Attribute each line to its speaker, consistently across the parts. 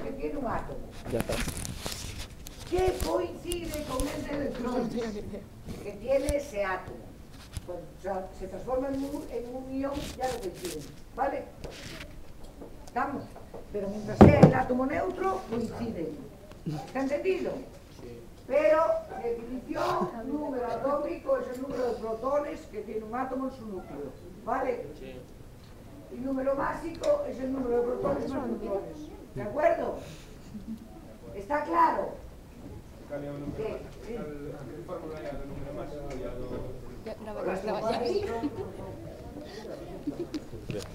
Speaker 1: que tiene un átomo.
Speaker 2: Ya está.
Speaker 1: ¿Qué coincide con el de electrones que tiene ese átomo? Cuando se transforma en un ion, ya lo coinciden, ¿vale? ¿Estamos? Pero mientras sea el átomo neutro, coinciden. ¿Está entendido?
Speaker 2: Sí.
Speaker 1: Pero, definición, número atómico es el número de protones que tiene un átomo en su núcleo, ¿vale?
Speaker 2: Sí.
Speaker 1: Y número másico es el número de protones más neutrones. ¿De acuerdo? ¿Está claro?
Speaker 3: ¿Qué fórmula ya del número máximo?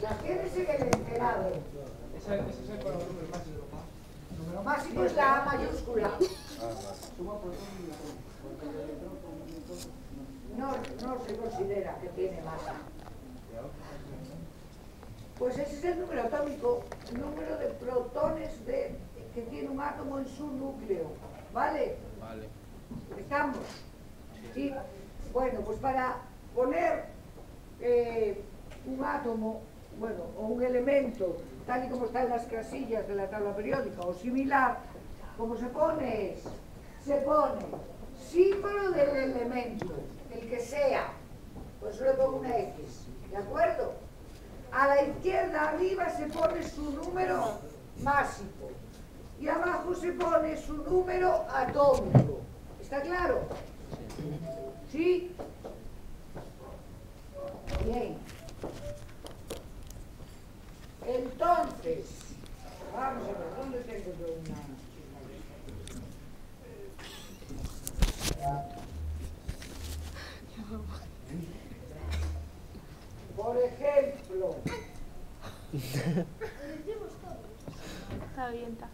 Speaker 1: La tienes en el enterado.
Speaker 3: Ese es el número máximo.
Speaker 1: El número máximo es la A mayúscula. No se considera que tiene masa. Pues ese es el número atómico, el número de protones que tiene un átomo en su núcleo. ¿Vale?
Speaker 2: Vale.
Speaker 1: ¿Estamos? Sí. Bueno, pues para poner un átomo, bueno, o un elemento, tal y como está en las casillas de la tabla periódica o similar, ¿cómo se pone? Se pone símbolo del elemento, el que sea, pues yo le pongo una X, ¿de acuerdo? A la izquierda arriba se pone su número másico y abajo se pone su número atómico. ¿Está claro? ¿Sí? Bien. Entonces, vamos a ver, ¿dónde tengo yo una? Por ejemplo,
Speaker 4: Está bien, está.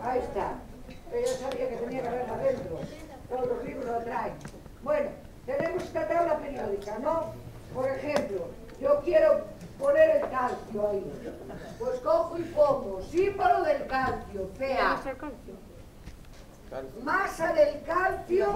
Speaker 1: ahí está. Pero yo sabía que tenía que verla adentro. Todos los libros lo traen. Bueno, tenemos esta tabla periódica, ¿no? Por ejemplo, yo quiero poner el calcio ahí. Pues cojo y pongo símbolo del calcio, Ca. Masa del calcio,